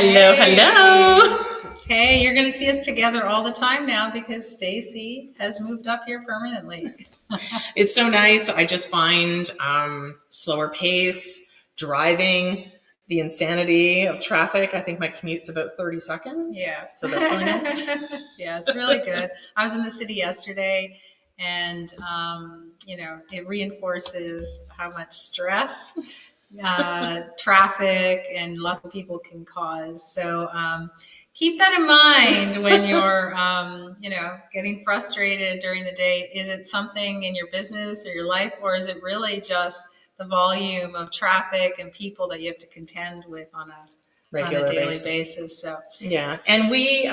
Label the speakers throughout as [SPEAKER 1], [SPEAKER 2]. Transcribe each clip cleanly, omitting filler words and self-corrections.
[SPEAKER 1] Hello, hello.
[SPEAKER 2] Hey, you're going to see us together all the time now because Stacy has moved up here permanently.
[SPEAKER 1] It's so nice. I just find slower pace, driving, the insanity of traffic. I think my commute's about 30 seconds.
[SPEAKER 2] Yeah.
[SPEAKER 1] So that's really nice.
[SPEAKER 2] Yeah, it's really good. I was in the city yesterday and, it reinforces how much stress traffic and lots of people can cause. So keep that in mind when you're, getting frustrated during the day. Is it something in your business or your life, or is it really just the volume of traffic and people that you have to contend with on a daily basis? So
[SPEAKER 1] yeah, and we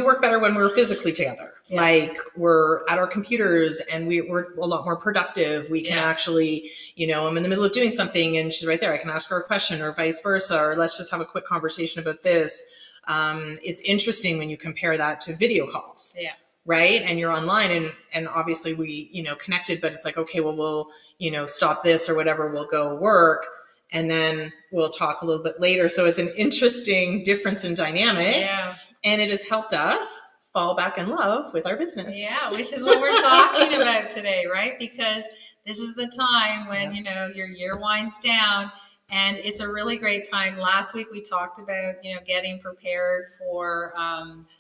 [SPEAKER 1] work better when we're physically together. Yeah. Like we're at our computers and we're a lot more productive. We can actually, I'm in the middle of doing something and she's right there. I can ask her a question or vice versa, or let's just have a quick conversation about this. It's interesting when you compare that to video calls.
[SPEAKER 2] Yeah.
[SPEAKER 1] Right. And you're online and obviously we, connected, but it's like, okay, well, we'll, stop this or whatever. We'll go work. And then we'll talk a little bit later. So it's an interesting difference in dynamic.
[SPEAKER 2] Yeah.
[SPEAKER 1] And it has helped us fall back in love with our business.
[SPEAKER 2] Yeah, which is what we're talking about today, right? Because this is the time when, your year winds down and it's a really great time. Last week we talked about, getting prepared for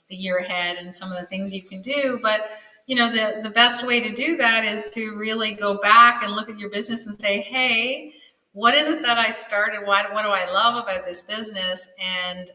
[SPEAKER 2] the year ahead and some of the things you can do. But, the best way to do that is to really go back and look at your business and say, hey, what is it that I started? What do I love about this business? And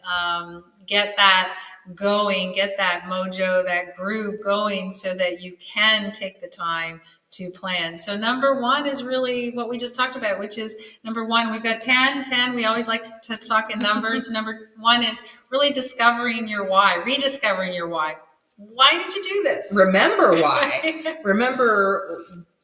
[SPEAKER 2] get that going, get that mojo, that groove going so that you can take the time to plan. So number one is really what we just talked about, which is number one, we've got 10. We always like to talk in numbers. Number one is really discovering your why, rediscovering your why. Why did you do this?
[SPEAKER 1] Remember why. Remember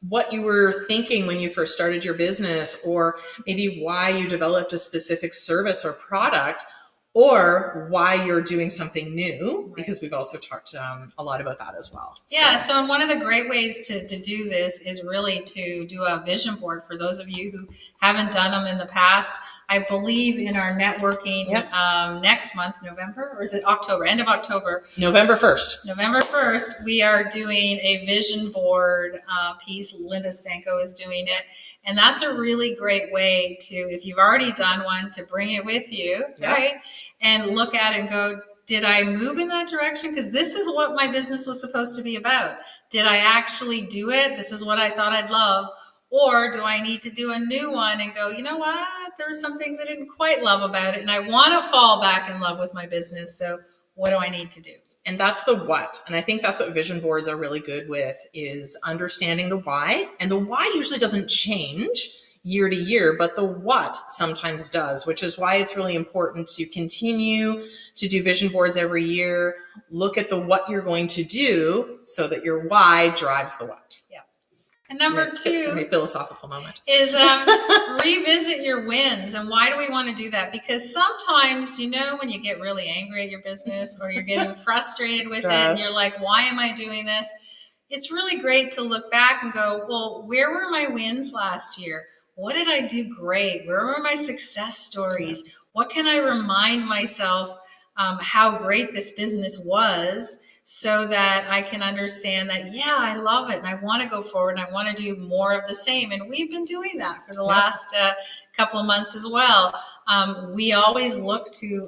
[SPEAKER 1] what you were thinking when you first started your business, or maybe why you developed a specific service or product, or why you're doing something new, because we've also talked a lot about that as well.
[SPEAKER 2] Yeah, so one of the great ways to do this is really to do a vision board. For those of you who haven't done them in the past, I believe in our networking next month, November, or is it October, end of October?
[SPEAKER 1] November 1st.
[SPEAKER 2] November 1st, we are doing a vision board piece. Linda Stanko is doing it. And that's a really great way to, if you've already done one, to bring it with you, right? And look at it and go, did I move in that direction? Because this is what my business was supposed to be about. Did I actually do it? This is what I thought I'd love. Or do I need to do a new one and go, you know what? There are some things I didn't quite love about it. And I want to fall back in love with my business. So what do I need to do?
[SPEAKER 1] And that's the what. And I think that's what vision boards are really good with, is understanding the why. And the why usually doesn't change year to year, but the what sometimes does, which is why it's really important to continue to do vision boards every year. Look at the what you're going to do so that your why drives the what.
[SPEAKER 2] Yeah. And number two,
[SPEAKER 1] a philosophical moment,
[SPEAKER 2] is revisit your wins. And why do we want to do that? Because sometimes, when you get really angry at your business or you're getting frustrated with it and you're like, why am I doing this? It's really great to look back and go, well, where were my wins last year? What did I do great? Where were my success stories? What can I remind myself how great this business was, so that I can understand that, I love it and I want to go forward and I want to do more of the same. And we've been doing that for the last couple of months as well. We always look to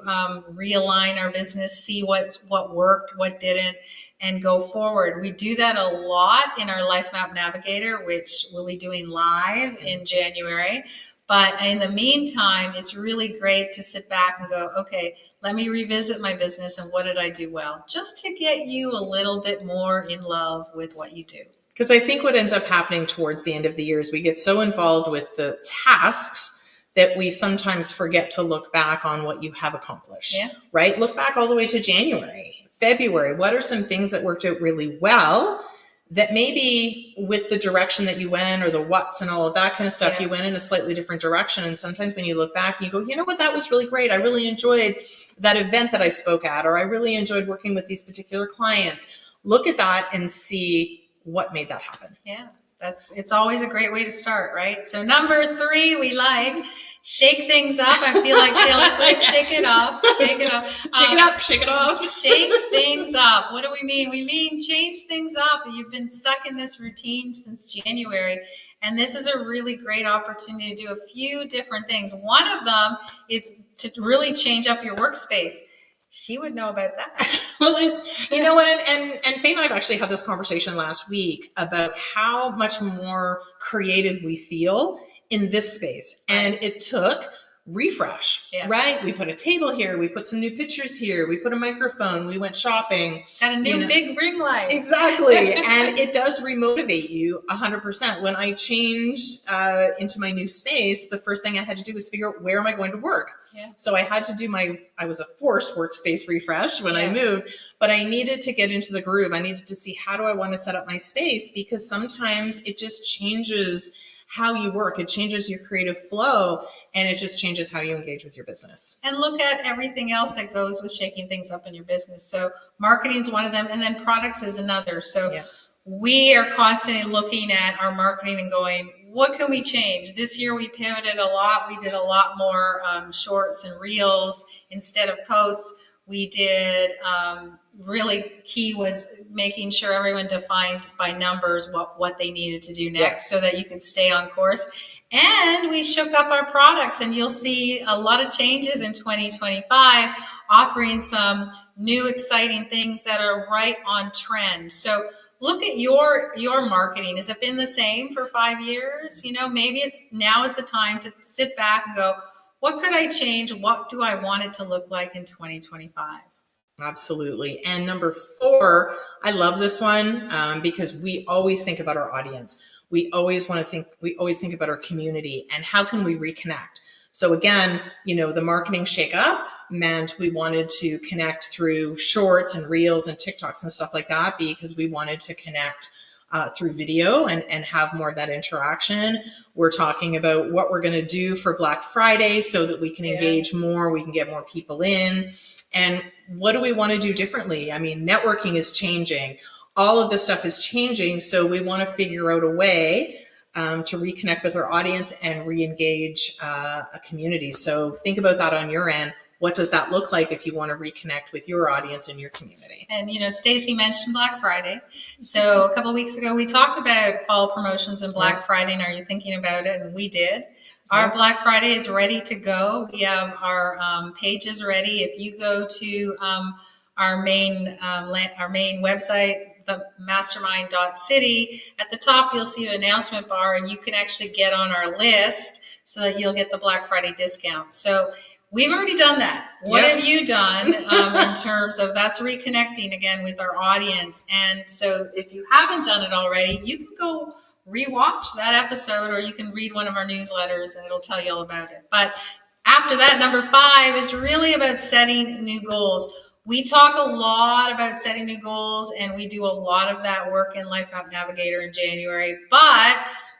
[SPEAKER 2] realign our business, see what worked, what didn't, and go forward. We do that a lot in our Life Map Navigator, which we'll be doing live in January. But in the meantime, it's really great to sit back and go, okay, let me revisit my business and what did I do well? Just to get you a little bit more in love with what you do.
[SPEAKER 1] Because I think what ends up happening towards the end of the year is we get so involved with the tasks that we sometimes forget to look back on what you have accomplished, right? Look back all the way to January, February. What are some things that worked out really well that maybe with the direction that you went, or the what's and all of that kind of stuff, you went in a slightly different direction. And sometimes when you look back and you go, you know what, that was really great. I really enjoyed that event that I spoke at, or I really enjoyed working with these particular clients. Look at that and see what made that happen.
[SPEAKER 2] Yeah, it's always a great way to start, right? So number 3, we like Shake things up. I feel like Taylor Swift. Shake it up. Shake it up.
[SPEAKER 1] Shake it up. Shake it off.
[SPEAKER 2] Shake things up. What do we mean? We mean change things up. You've been stuck in this routine since January. And this is a really great opportunity to do a few different things. One of them is to really change up your workspace. She would know about that.
[SPEAKER 1] Well, it's, you know what, and Faye and I have actually had this conversation last week about how much more creative we feel in this space. And it took refresh, right? We put a table here. We put some new pictures here. We put a microphone. We went shopping.
[SPEAKER 2] Got a new big ring light.
[SPEAKER 1] Exactly. And it does remotivate you 100%. When I changed into my new space, the first thing I had to do was figure out, where am I going to work? Yeah. So I had to do I was a forced workspace refresh when I moved, but I needed to get into the groove. I needed to see, how do I want to set up my space? Because sometimes it just changes how you work. It changes your creative flow, and it just changes how you engage with your business.
[SPEAKER 2] And look at everything else that goes with shaking things up in your business. So marketing is one of them, and then products is another. So we are constantly looking at our marketing and going, what can we change? This year we pivoted a lot. We did a lot more shorts and reels instead of posts. We did really key was making sure everyone defined by numbers what they needed to do next so that you could stay on course. And we shook up our products, and you'll see a lot of changes in 2025, offering some new exciting things that are right on trend. So look at your marketing. Has it been the same for 5 years? You know, maybe now is the time to sit back and go, what could I change? What do I want it to look like in 2025?
[SPEAKER 1] Absolutely. And number 4, I love this one because we always think about our audience. We always think about our community and how can we reconnect? So again, the marketing shake up meant we wanted to connect through shorts and reels and TikToks and stuff like that, because we wanted to connect through video and have more of that interaction. We're talking about what we're going to do for Black Friday so that we can engage more, we can get more people in. And what do we want to do differently? I mean, networking is changing. All of this stuff is changing. So we want to figure out a way to reconnect with our audience and re-engage a community. So think about that on your end. What does that look like if you want to reconnect with your audience and your community?
[SPEAKER 2] And, Stacey mentioned Black Friday. So a couple of weeks ago, we talked about fall promotions and Black Friday. And are you thinking about it? And we did. Our Black Friday is ready to go. We have our pages ready. If you go to our main website, the mastermind.city, at the top, you'll see an announcement bar, and you can actually get on our list so that you'll get the Black Friday discount. So we've already done that. What have you done in terms of that's reconnecting again with our audience? And so if you haven't done it already, you can go rewatch that episode, or you can read one of our newsletters and it'll tell you all about it. But after that, number 5 is really about setting new goals. We talk a lot about setting new goals, and we do a lot of that work in Life App Navigator in January. But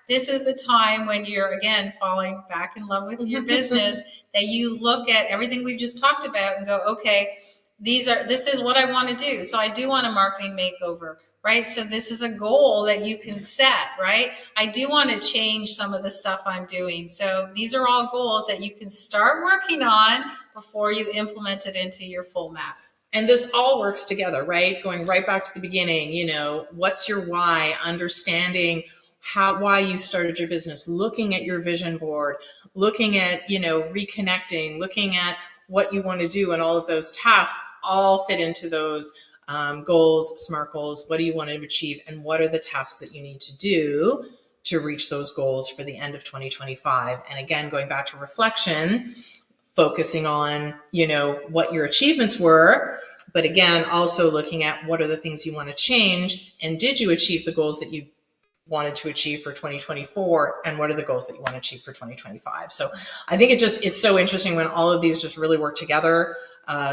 [SPEAKER 2] this is the time when you're, again, falling back in love with your business, that you look at everything we've just talked about and go, okay, this is what I want to do. So I do want a marketing makeover, right? So this is a goal that you can set, right? I do want to change some of the stuff I'm doing. So these are all goals that you can start working on before you implement it into your full map.
[SPEAKER 1] And this all works together, right? Going right back to the beginning, what's your why? Understanding why you started your business, looking at your vision board, looking at, reconnecting, looking at what you want to do, and all of those tasks all fit into those goals, SMART goals. What do you want to achieve? And what are the tasks that you need to do to reach those goals for the end of 2025? And again, going back to reflection, focusing on, what your achievements were, but again, also looking at what are the things you want to change, and did you achieve the goals that you wanted to achieve for 2024, and what are the goals that you want to achieve for 2025? So I think it's so interesting when all of these just really work together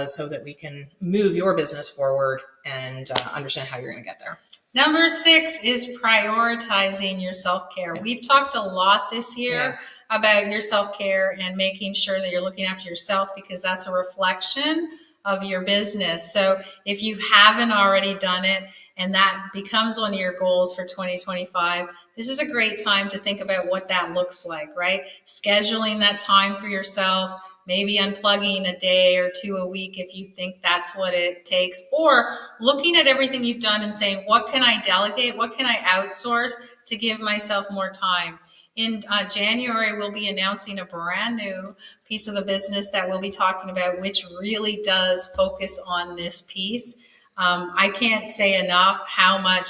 [SPEAKER 1] so that we can move your business forward and understand how you're going to get there.
[SPEAKER 2] Number 6 is prioritizing your self-care. We've talked a lot this year about your self-care and making sure that you're looking after yourself, because that's a reflection of your business. So if you haven't already done it, and that becomes one of your goals for 2025, this is a great time to think about what that looks like, right? Scheduling that time for yourself, maybe unplugging a day or two a week if you think that's what it takes, or looking at everything you've done and saying, what can I delegate? What can I outsource to give myself more time? In January, we'll be announcing a brand new piece of the business that we'll be talking about, which really does focus on this piece. I can't say enough how much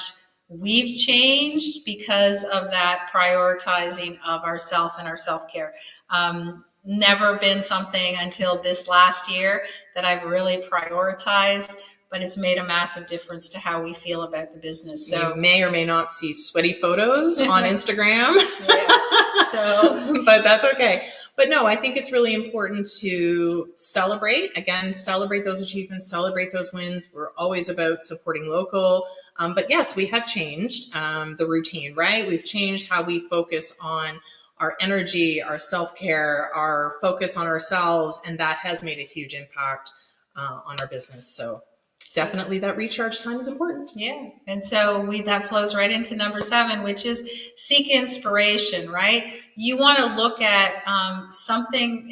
[SPEAKER 2] we've changed because of that prioritizing of ourself and our self-care. Never been something until this last year that I've really prioritized, but it's made a massive difference to how we feel about the business. So
[SPEAKER 1] you may or may not see sweaty photos on Instagram. But that's okay. But no, I think it's really important to celebrate those achievements, celebrate those wins. We're always about supporting local. But yes, we have changed the routine, right? We've changed how we focus on our energy, our self-care, our focus on ourselves, and that has made a huge impact on our business. So definitely that recharge time is important.
[SPEAKER 2] Yeah. And so that flows right into number 7, which is seek inspiration, right? You want to look at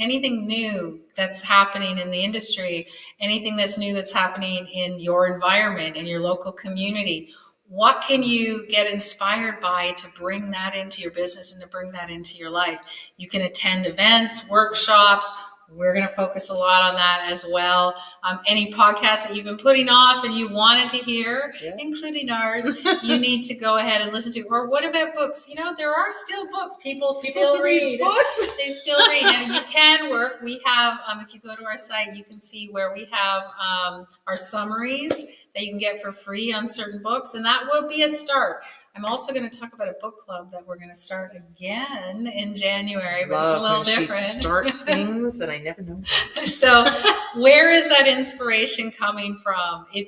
[SPEAKER 2] anything new that's happening in the industry, anything that's new that's happening in your environment, in your local community. What can you get inspired by to bring that into your business and to bring that into your life? You can attend events, workshops. We're going to focus a lot on that as well. Any podcasts that you've been putting off and you wanted to hear, including ours, you need to go ahead and listen to. Or what about books? There are still books. People still read books. They still read. Now, you can work. We have, if you go to our site, you can see where we have our summaries that you can get for free on certain books, and that will be a start. I'm also going to talk about a book club that we're going to start again in January, but it's a little different.
[SPEAKER 1] She starts things that I never know.
[SPEAKER 2] So where is that inspiration coming from? If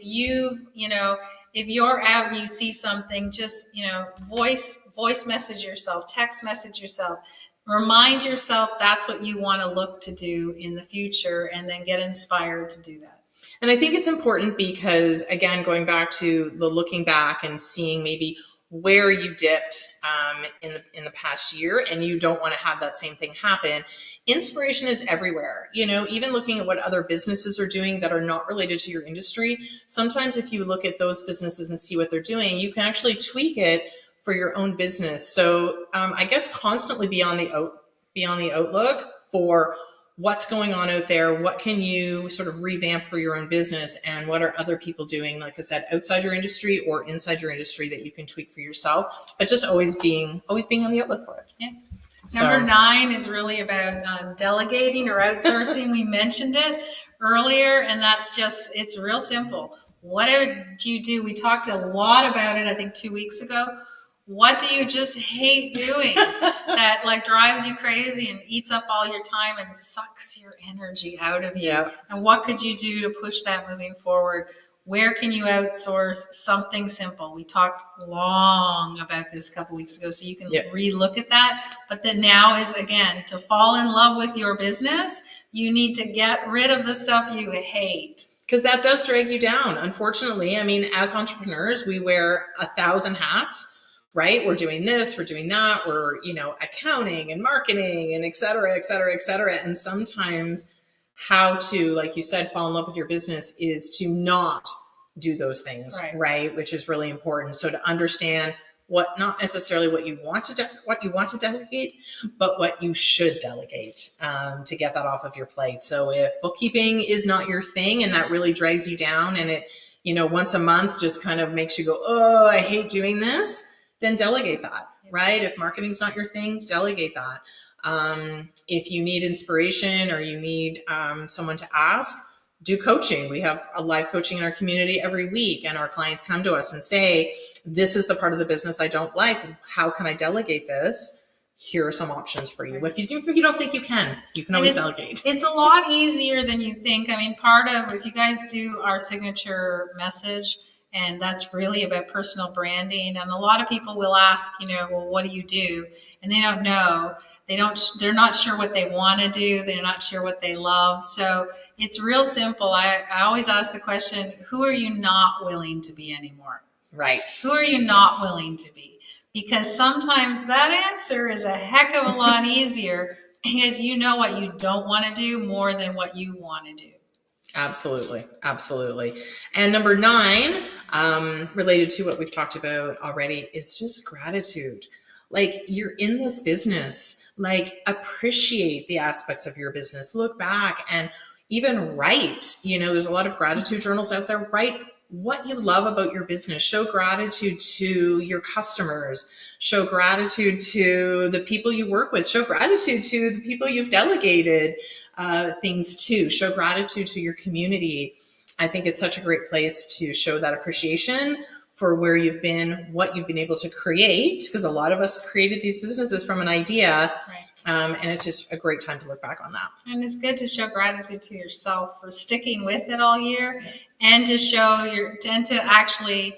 [SPEAKER 2] if you're out and you see something, just, voice message yourself, text message yourself, remind yourself that's what you want to look to do in the future, and then get inspired to do that.
[SPEAKER 1] And I think it's important because, again, going back to the looking back and seeing maybe where you dipped in the past year, and you don't want to have that same thing happen. Inspiration is everywhere. Even looking at what other businesses are doing that are not related to your industry. Sometimes if you look at those businesses and see what they're doing, you can actually tweak it for your own business. So I guess constantly be on the outlook for what's going on out there. What can you sort of revamp for your own business, and what are other people doing, like I said, outside your industry or inside your industry that you can tweak for yourself, but just always being on the outlook for it.
[SPEAKER 2] Yeah. Number 9 is really about delegating or outsourcing. We mentioned it earlier, and it's real simple. What do you do? We talked a lot about it, I think 2 weeks ago. What do you just hate doing that drives you crazy and eats up all your time and sucks your energy out of you?
[SPEAKER 1] Yeah.
[SPEAKER 2] And what could you do to push that moving forward? Where can you outsource something simple? We talked long about this a couple weeks ago, so you can re-look at that. But then now is, again, to fall in love with your business, you need to get rid of the stuff you hate.
[SPEAKER 1] Because that does drag you down, unfortunately. I mean, as entrepreneurs, we wear 1,000 hats. Right? We're doing this, we're doing that, we're, accounting and marketing and et cetera, et cetera, et cetera. And sometimes how to, like you said, fall in love with your business is to not do those things, right? Which is really important. So to understand not necessarily what you want to delegate, but what you should delegate to get that off of your plate. So if bookkeeping is not your thing and that really drags you down, and it, once a month just kind of makes you go, oh, I hate doing this, then delegate that, right? If marketing's not your thing, delegate that. If you need inspiration or you need someone to ask, do coaching. We have a live coaching in our community every week, and our clients come to us and say, this is the part of the business I don't like. How can I delegate this? Here are some options for you. If you don't think you can always delegate.
[SPEAKER 2] It's a lot easier than you think. I mean, if you guys do our signature message, and that's really about personal branding. And a lot of people will ask, well, what do you do? And they don't know. They're not sure what they want to do. They're not sure what they love. So it's real simple. I always ask the question, who are you not willing to be anymore?
[SPEAKER 1] Right.
[SPEAKER 2] Who are you not willing to be? Because sometimes that answer is a heck of a lot easier because you know what you don't want to do more than what you want to do.
[SPEAKER 1] Absolutely. Absolutely. And number 9, related to what we've talked about already, is just gratitude. Like, you're in this business, like, appreciate the aspects of your business. Look back and even write, there's a lot of gratitude journals out there. Write what you love about your business. Show gratitude to your customers. Show gratitude to the people you work with. Show gratitude to the people you've delegated things to. Show gratitude to your community. I think it's such a great place to show that appreciation for where you've been, what you've been able to create, because a lot of us created these businesses from an idea.
[SPEAKER 2] Right.
[SPEAKER 1] And it's just a great time to look back on that.
[SPEAKER 2] And it's good to show gratitude to yourself for sticking with it all year, and to to actually,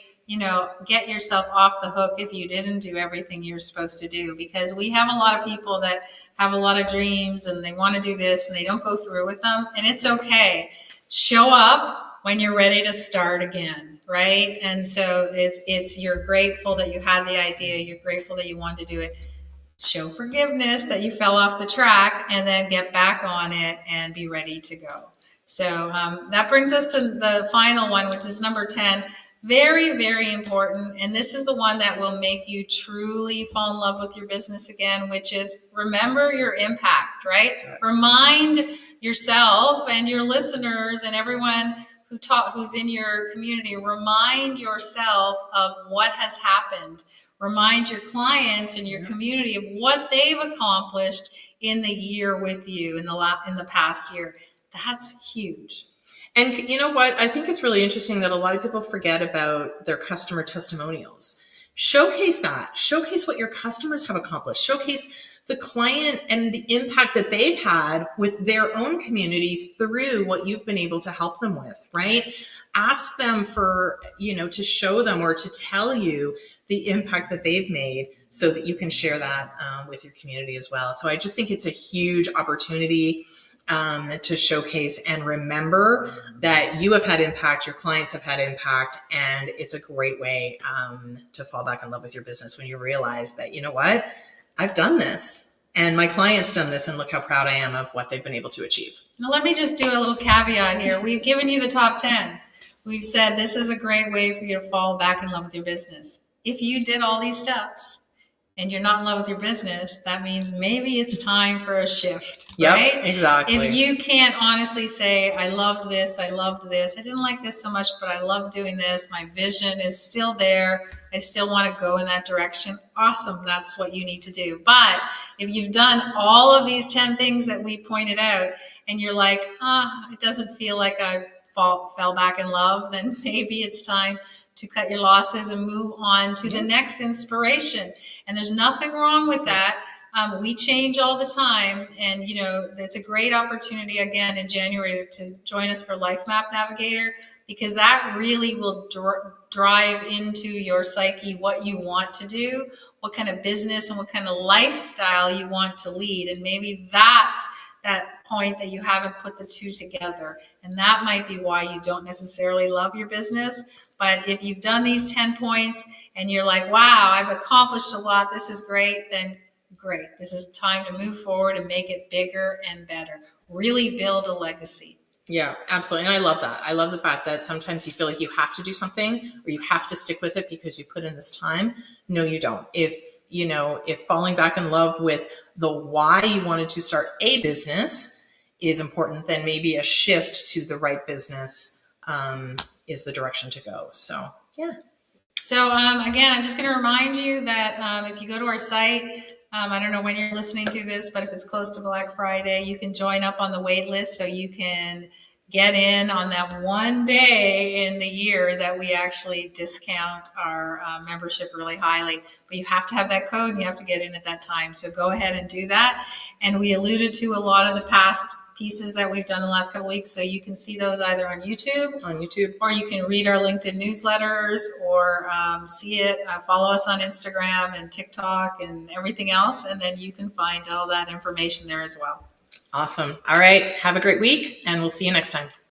[SPEAKER 2] get yourself off the hook if you didn't do everything you're supposed to do. Because we have a lot of people that have a lot of dreams and they want to do this and they don't go through with them. And it's okay. Show up when you're ready to start again. Right. And so you're grateful that you had the idea. You're grateful that you wanted to do it. Show forgiveness that you fell off the track, and then get back on it and be ready to go. So that brings us to the final one, which is number 10. Very, very important. And this is the one that will make you truly fall in love with your business again, which is remember your impact, right? Remind yourself and your listeners and everyone who's in your community, remind yourself of what has happened. Remind your clients and your community of what they've accomplished in the year with you in the past year. That's huge.
[SPEAKER 1] And you know what? I think it's really interesting that a lot of people forget about their customer testimonials. Showcase that. Showcase what your customers have accomplished. Showcase the client and the impact that they've had with their own community through what you've been able to help them with, right? Ask them for, to show them or to tell you the impact that they've made so that you can share that with your community as well. So I just think it's a huge opportunity to showcase and remember that you have had impact, your clients have had impact, and it's a great way to fall back in love with your business when you realize that, you know what, I've done this and my client's done this, and look how proud I am of what they've been able to achieve.
[SPEAKER 2] Now, let me just do a little caveat here. We've given you the top 10. We've said this is a great way for you to fall back in love with your business. If you did all these steps and you're not in love with your business, that means maybe it's time for a shift.
[SPEAKER 1] Yep,
[SPEAKER 2] right?
[SPEAKER 1] Exactly.
[SPEAKER 2] If you can't honestly say, I loved this, I didn't like this so much, but I love doing this, my vision is still there, I still want to go in that direction, awesome, that's what you need to do. But if you've done all of these 10 things that we pointed out, and you're like, it doesn't feel like I fell back in love, then maybe it's time to cut your losses and move on to the next inspiration. And there's nothing wrong with that. We change all the time. And, it's a great opportunity again in January to join us for Life Map Navigator, because that really will drive into your psyche what you want to do, what kind of business and what kind of lifestyle you want to lead. And maybe that's that point that you haven't put the two together. And that might be why you don't necessarily love your business. But if you've done these 10 points and you're like, wow, I've accomplished a lot, this is great, then great. This is time to move forward and make it bigger and better. Really build a legacy.
[SPEAKER 1] Yeah, absolutely. And I love that. I love the fact that sometimes you feel like you have to do something or you have to stick with it because you put in this time. No, you don't. If falling back in love with the why you wanted to start a business is important, then maybe a shift to the right business is the direction to go. So, yeah.
[SPEAKER 2] So, again, I'm just going to remind you that if you go to our site, I don't know when you're listening to this, but if it's close to Black Friday, you can join up on the wait list so you can get in on that one day in the year that we actually discount our membership really highly. But you have to have that code and you have to get in at that time. So go ahead and do that. And we alluded to a lot of the past pieces that we've done in the last couple of weeks. So you can see those either on YouTube, or you can read our LinkedIn newsletters, or see it, follow us on Instagram and TikTok and everything else. And then you can find all that information there as well.
[SPEAKER 1] Awesome. All right. Have a great week, and we'll see you next time.